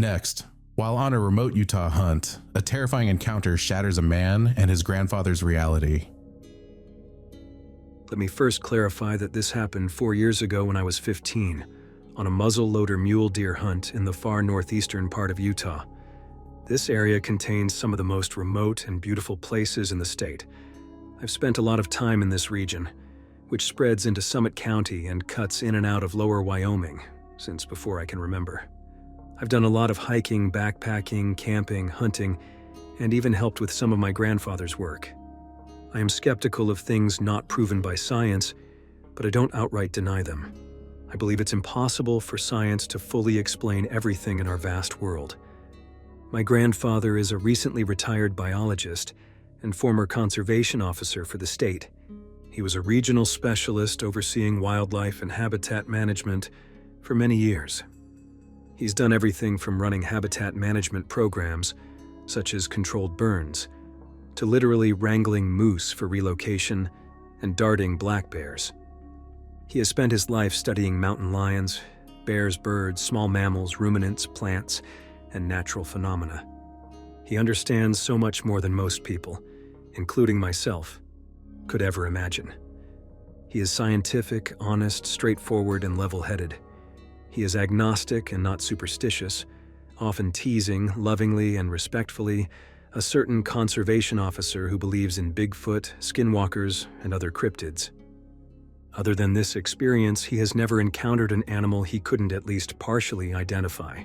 Next, while on a remote Utah hunt, a terrifying encounter shatters a man and his grandfather's reality. Let me first clarify that this happened 4 years ago when I was 15, on a muzzleloader mule deer hunt in the far northeastern part of Utah. This area contains some of the most remote and beautiful places in the state. I've spent a lot of time in this region, which spreads into Summit County and cuts in and out of lower Wyoming, since before I can remember. I've done a lot of hiking, backpacking, camping, hunting, and even helped with some of my grandfather's work. I am skeptical of things not proven by science, but I don't outright deny them. I believe it's impossible for science to fully explain everything in our vast world. My grandfather is a recently retired biologist and former conservation officer for the state. He was a regional specialist overseeing wildlife and habitat management for many years. He's done everything from running habitat management programs, such as controlled burns, to literally wrangling moose for relocation and darting black bears. He has spent his life studying mountain lions, bears, birds, small mammals, ruminants, plants, and natural phenomena. He understands so much more than most people, including myself, could ever imagine. He is scientific, honest, straightforward, and level-headed. He is agnostic and not superstitious, often teasing, lovingly and respectfully, a certain conservation officer who believes in Bigfoot, skinwalkers, and other cryptids. Other than this experience, he has never encountered an animal he couldn't at least partially identify.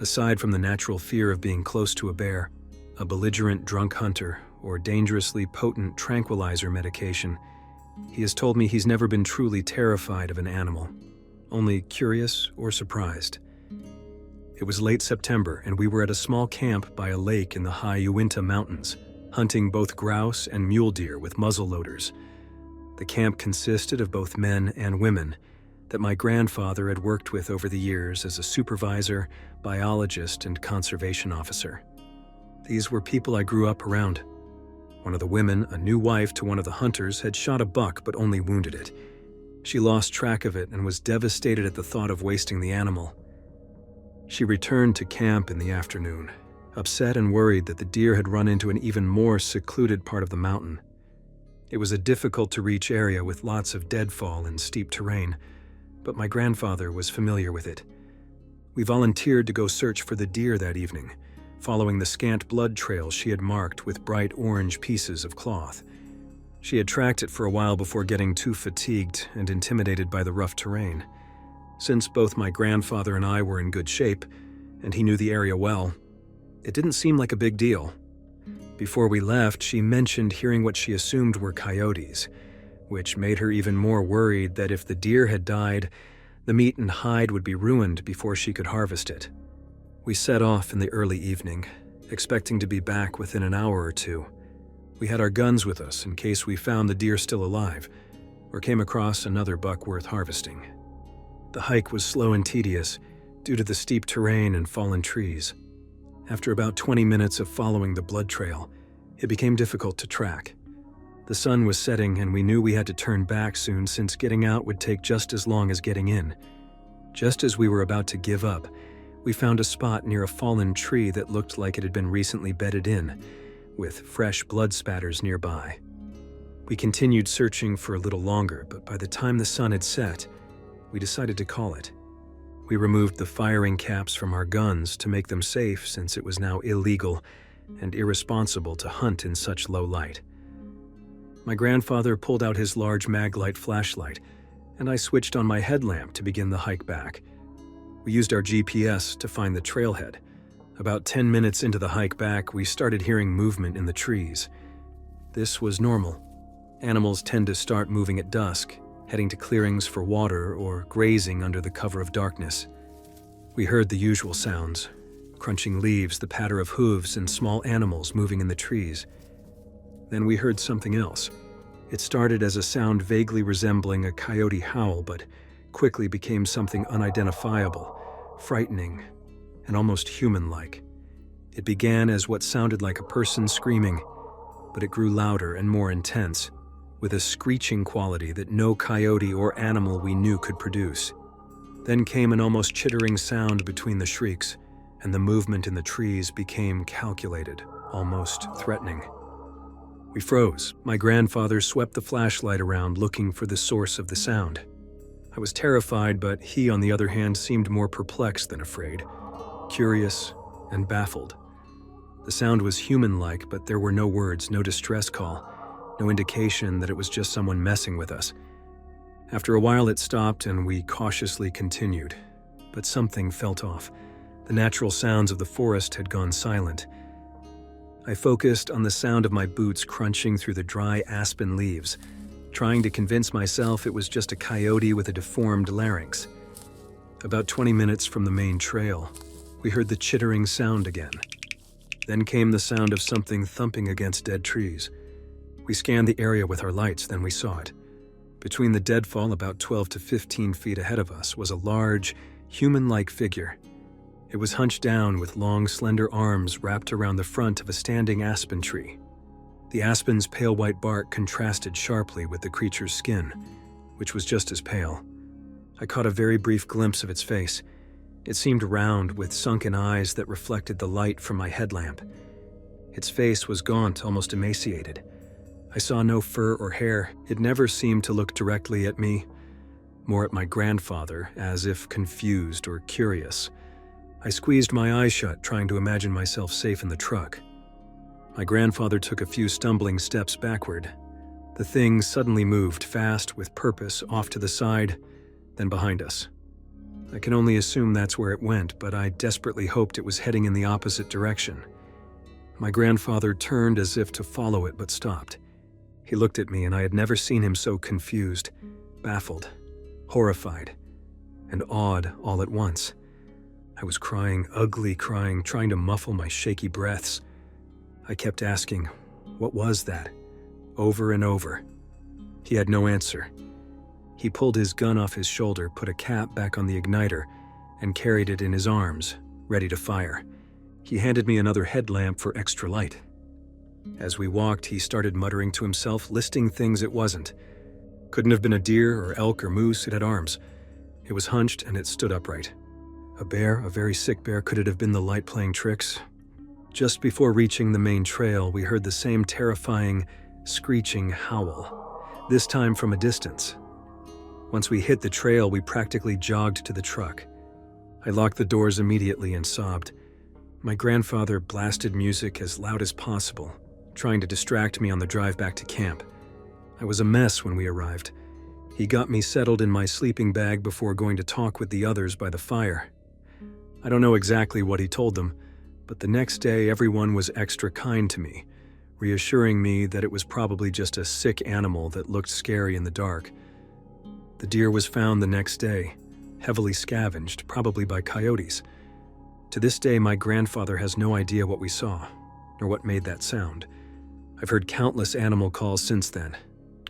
Aside from the natural fear of being close to a bear, a belligerent drunk hunter, or dangerously potent tranquilizer medication, he has told me he's never been truly terrified of an animal, only curious or surprised. It was late September, and we were at a small camp by a lake in the high Uinta Mountains, hunting both grouse and mule deer with muzzleloaders. The camp consisted of both men and women that my grandfather had worked with over the years as a supervisor, biologist, and conservation officer. These were people I grew up around. One of the women, a new wife to one of the hunters, had shot a buck but only wounded it. She lost track of it and was devastated at the thought of wasting the animal. She returned to camp in the afternoon, upset and worried that the deer had run into an even more secluded part of the mountain. It was a difficult-to-reach area with lots of deadfall and steep terrain, but my grandfather was familiar with it. We volunteered to go search for the deer that evening, following the scant blood trail she had marked with bright orange pieces of cloth. She had tracked it for a while before getting too fatigued and intimidated by the rough terrain. Since both my grandfather and I were in good shape, and he knew the area well, it didn't seem like a big deal. Before we left, she mentioned hearing what she assumed were coyotes, which made her even more worried that if the deer had died, the meat and hide would be ruined before she could harvest it. We set off in the early evening, expecting to be back within an hour or two. We had our guns with us in case we found the deer still alive, or came across another buck worth harvesting. The hike was slow and tedious due to the steep terrain and fallen trees. After about 20 minutes of following the blood trail, it became difficult to track. The sun was setting and we knew we had to turn back soon since getting out would take just as long as getting in. Just as we were about to give up, we found a spot near a fallen tree that looked like it had been recently bedded in, with fresh blood spatters nearby. We continued searching for a little longer, but by the time the sun had set, we decided to call it. We removed the firing caps from our guns to make them safe since it was now illegal and irresponsible to hunt in such low light. My grandfather pulled out his large Maglite flashlight, and I switched on my headlamp to begin the hike back. We used our GPS to find the trailhead. About 10 minutes into the hike back, we started hearing movement in the trees. This was normal. Animals tend to start moving at dusk, heading to clearings for water or grazing under the cover of darkness. We heard the usual sounds: crunching leaves, the patter of hooves, and small animals moving in the trees. Then we heard something else. It started as a sound vaguely resembling a coyote howl, but quickly became something unidentifiable, frightening, and almost human-like. It began as what sounded like a person screaming, but it grew louder and more intense, with a screeching quality that no coyote or animal we knew could produce. Then came an almost chittering sound between the shrieks, and the movement in the trees became calculated, almost threatening. We froze. My grandfather swept the flashlight around looking for the source of the sound. I was terrified, but he, on the other hand, seemed more perplexed than afraid, curious and baffled. The sound was human-like, but there were no words, no distress call, no indication that it was just someone messing with us. After a while it stopped and we cautiously continued, but something felt off. The natural sounds of the forest had gone silent. I focused on the sound of my boots crunching through the dry aspen leaves, trying to convince myself it was just a coyote with a deformed larynx. About 20 minutes from the main trail, we heard the chittering sound again. Then came the sound of something thumping against dead trees. We scanned the area with our lights, then we saw it. Between the deadfall, about 12 to 15 feet ahead of us, was a large, human-like figure. It was hunched down with long, slender arms wrapped around the front of a standing aspen tree. The aspen's pale white bark contrasted sharply with the creature's skin, which was just as pale. I caught a very brief glimpse of its face. It seemed round, with sunken eyes that reflected the light from my headlamp. Its face was gaunt, almost emaciated. I saw no fur or hair. It never seemed to look directly at me, more at my grandfather, as if confused or curious. I squeezed my eyes shut, trying to imagine myself safe in the truck. My grandfather took a few stumbling steps backward. The thing suddenly moved fast, with purpose, off to the side, then behind us. I can only assume that's where it went, but I desperately hoped it was heading in the opposite direction. My grandfather turned as if to follow it, but stopped. He looked at me, and I had never seen him so confused, baffled, horrified, and awed all at once. I was crying, ugly crying, trying to muffle my shaky breaths. I kept asking, "What was that?" over and over. He had no answer. He pulled his gun off his shoulder, put a cap back on the igniter, and carried it in his arms, ready to fire. He handed me another headlamp for extra light. As we walked, he started muttering to himself, listing things it wasn't. Couldn't have been a deer or elk or moose, it had arms. It was hunched and it stood upright. A bear, a very sick bear. Could it have been the light playing tricks? Just before reaching the main trail, we heard the same terrifying, screeching howl, this time from a distance. Once we hit the trail, we practically jogged to the truck. I locked the doors immediately and sobbed. My grandfather blasted music as loud as possible, trying to distract me on the drive back to camp. I was a mess when we arrived. He got me settled in my sleeping bag before going to talk with the others by the fire. I don't know exactly what he told them, but the next day everyone was extra kind to me, reassuring me that it was probably just a sick animal that looked scary in the dark. The deer was found the next day, heavily scavenged, probably by coyotes. To this day, my grandfather has no idea what we saw, nor what made that sound. I've heard countless animal calls since then.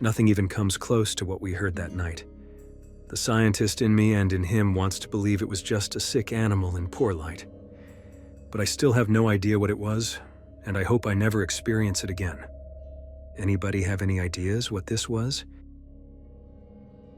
Nothing even comes close to what we heard that night. The scientist in me and in him wants to believe it was just a sick animal in poor light. But I still have no idea what it was, and I hope I never experience it again. Anybody have any ideas what this was?